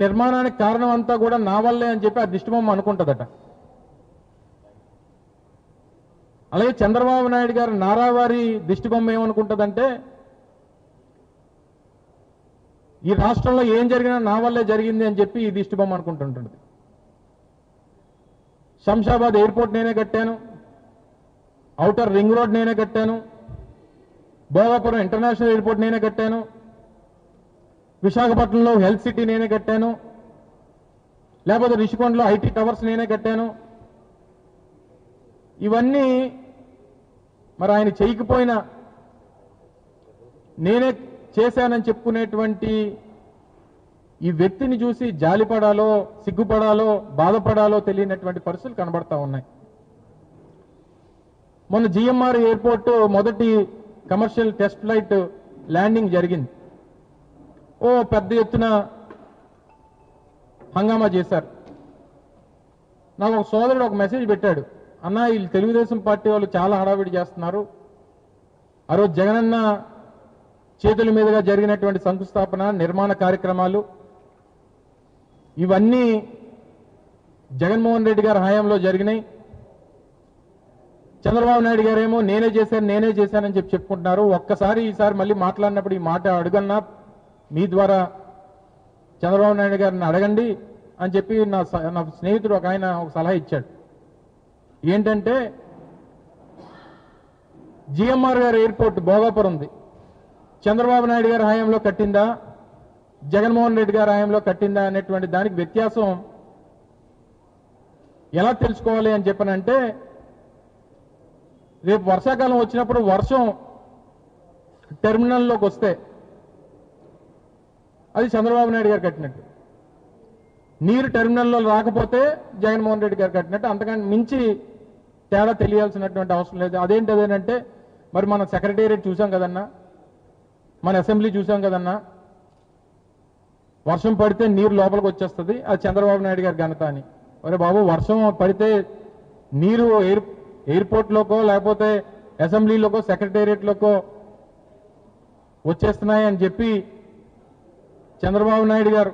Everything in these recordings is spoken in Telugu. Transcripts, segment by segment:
నిర్మాణానికి కారణం అంతా కూడా నా వల్లే అని చెప్పి ఆ దిష్టిబొమ్మ అనుకుంటుందట. అలాగే చంద్రబాబు నాయుడు గారు నారావారి దిష్టిబొమ్మ ఏమనుకుంటుందంటే ఈ రాష్ట్రంలో ఏం జరిగినా నా వల్లే జరిగింది అని చెప్పి ఈ దిష్టిబొమ్మ అనుకుంటుంటుంది. శంషాబాద్ ఎయిర్పోర్ట్ నేనే కట్టాను, ఔటర్ రింగ్ రోడ్ నేనే కట్టాను, భోగాపురం ఇంటర్నేషనల్ ఎయిర్పోర్ట్ నేనే కట్టాను, విశాఖపట్నంలో హెల్త్ సిటీ నేనే కట్టాను, లేకపోతే రిషికొండలో ఐటీ టవర్స్ నేనే కట్టాను. ఇవన్నీ మరి ఆయన చేయకపోయినా నేనే చేశానని చెప్పుకునేటువంటి ఈ వ్యక్తిని చూసి జాలిపడాలో సిగ్గుపడాలో బాధపడాలో తెలియనటువంటి పరిస్థితులు కనబడతా ఉన్నాయి. మొన్న జిఎంఆర్ ఎయిర్పోర్ట్ మొదటి కమర్షియల్ టెస్ట్ ఫ్లైట్ ల్యాండింగ్ జరిగింది. పెద్ద ఎత్తున హంగామా చేశారు. నాకు ఒక సోదరుడు ఒక మెసేజ్ పెట్టాడు, అన్న వీళ్ళు తెలుగుదేశం పార్టీ వాళ్ళు చాలా హడావిడి చేస్తున్నారు, ఆ రోజు జగనన్న చేతుల మీదుగా జరిగినటువంటి శంకుస్థాపన నిర్మాణ కార్యక్రమాలు ఇవన్నీ జగన్మోహన్ రెడ్డి గారి హయాంలో జరిగినాయి. చంద్రబాబు నాయుడు గారేమో నేనే చేశానని చెప్పి చెప్పుకుంటున్నారు. ఒక్కసారి ఈసారి మళ్ళీ మాట్లాడినప్పుడు ఈ మాట అడుగన్నా మీ ద్వారా చంద్రబాబు నాయుడు గారిని అడగండి అని చెప్పి నా స్నేహితుడు ఒక ఆయన ఒక సలహా ఇచ్చాడు. ఏంటంటే జిఎంఆర్ గారి ఎయిర్పోర్ట్ భోగాపురం ఉంది, చంద్రబాబు నాయుడు గారి హయాంలో కట్టిందా జగన్మోహన్ రెడ్డి గారి హయాంలో కట్టిందా అనేటువంటి దానికి వ్యత్యాసం ఎలా తెలుసుకోవాలి అని చెప్పనంటే రేపు వర్షాకాలం వచ్చినప్పుడు వర్షం టెర్మినల్లోకి వస్తే అది చంద్రబాబు నాయుడు గారు కట్టినట్టు, నీరు టెర్మినల్లో రాకపోతే జగన్మోహన్ రెడ్డి గారు కట్టినట్టు, అంతకంటే మించి తేడా తెలియాల్సినటువంటి అవసరం లేదు. అదేంటంటే మరి మన సెక్రటేరియట్ చూసాం కదన్నా, మన అసెంబ్లీ చూసాం కదన్నా, వర్షం పడితే నీరు లోపలికి వచ్చేస్తుంది, అది చంద్రబాబు నాయుడు గారి ఘనత అని. ఒరే బాబు, వర్షం పడితే నీరు ఎయిర్పోర్ట్లోకో లేకపోతే అసెంబ్లీలోకో సెక్రటేరియట్లోకో వచ్చేస్తున్నాయి అని చెప్పి చంద్రబాబు నాయుడు గారు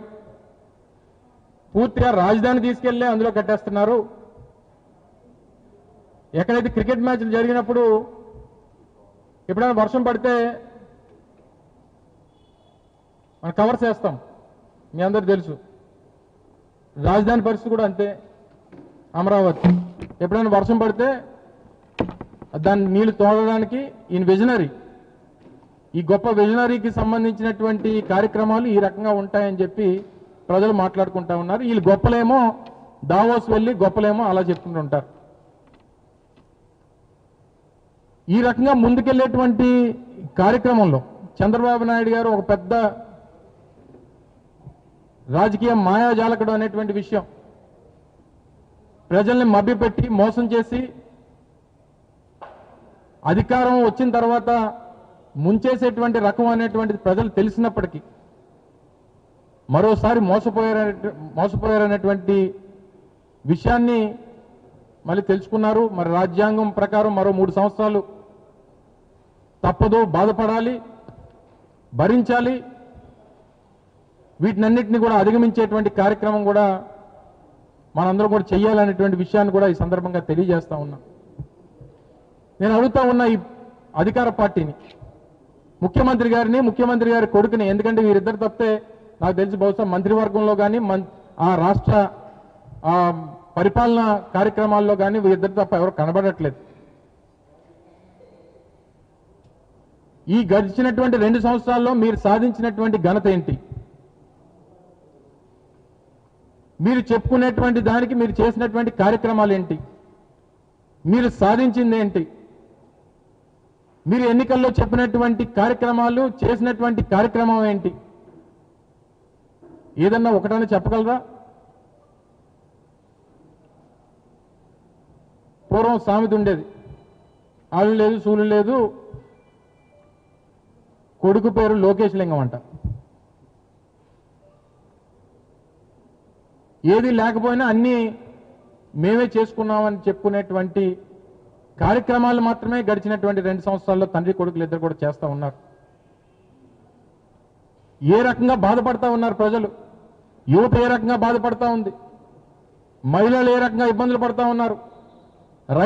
పూర్తిగా రాజధాని తీసుకెళ్లే అందులో కట్టేస్తున్నారు. ఎక్కడైతే క్రికెట్ మ్యాచ్లు జరిగినప్పుడు ఎప్పుడైనా వర్షం పడితే మనం కవర్స్ వేస్తాం, మీ అందరూ తెలుసు. రాజధాని పరిస్థితి కూడా అంతే. అమరావతి ఎప్పుడైనా వర్షం పడితే దాన్ని నీళ్లు తోడడానికి ఈయన విజనరీ, ఈ గొప్ప విజనరీకి సంబంధించినటువంటి కార్యక్రమాలు ఈ రకంగా ఉంటాయని చెప్పి ప్రజలు మాట్లాడుకుంటా ఉన్నారు. వీళ్ళు గొప్పలేమో దావోస్ వెళ్ళి గొప్పలేమో అలా చెప్పుకుంటూ ఉంటారు. ఈ రకంగా ముందుకెళ్లేటువంటి కార్యక్రమంలో చంద్రబాబు నాయుడు గారు ఒక పెద్ద రాజకీయ మాయాజాలకుడు అనేటువంటి విషయం, ప్రజల్ని మభ్యపెట్టి మోసం చేసి అధికారం వచ్చిన తర్వాత ముంచేసేటువంటి రకం అనేటువంటిది ప్రజలు తెలిసినప్పటికీ మరోసారి మోసపోయారనేటువంటి విషయాన్ని మళ్ళీ తెలుసుకున్నారు. మరి రాజ్యాంగం ప్రకారం మరో 3 సంవత్సరాలు తప్పదు, బాధపడాలి, భరించాలి. వీటినన్నింటినీ కూడా అధిగమించేటువంటి కార్యక్రమం కూడా మనందరం కూడా చేయాలనేటువంటి విషయాన్ని కూడా ఈ సందర్భంగా తెలియజేస్తా ఉన్నా. నేను అడుగుతా ఉన్న ఈ అధికార పార్టీని, ముఖ్యమంత్రి గారిని, ముఖ్యమంత్రి గారి కొడుకుని, ఎందుకంటే వీరిద్దరు తప్పితే నాకు తెలిసి బహుశా మంత్రివర్గంలో కానీ ఆ రాష్ట్ర పరిపాలన కార్యక్రమాల్లో కానీ వీరిద్దరు తప్ప ఎవరు కనబడట్లేదు. ఈ గడిచినటువంటి 2 సంవత్సరాల్లో మీరు సాధించినటువంటి ఘనత ఏంటి? మీరు చెప్పుకునేటువంటి దానికి మీరు చేసినటువంటి కార్యక్రమాలు ఏంటి? మీరు సాధించింది ఏంటి? మీరు ఎన్నికల్లో చెప్పినటువంటి కార్యక్రమాలు, చేసినటువంటి కార్యక్రమం ఏంటి? ఏదన్నా ఒకటన్నా చెప్పగలరా? పూర్వం సామెత ఉండేది, ఆళ్ళు లేదు సూలు లేదు, కొడుకు పేరు లోకేష్ లింగం అంట. ఏది లేకపోయినా అన్నీ మేమే చేసుకున్నామని చెప్పుకునేటువంటి కార్యక్రమాలు మాత్రమే గడిచినటువంటి 2 సంవత్సరాల్లో తండ్రి కొడుకులు ఇద్దరు కూడా చేస్తూ ఉన్నారు. ఏ రకంగా బాధపడతా ఉన్నారు ప్రజలు? యువత ఏ రకంగా బాధపడతా ఉంది, మహిళలు ఏ రకంగా ఇబ్బందులు పడతా ఉన్నారు.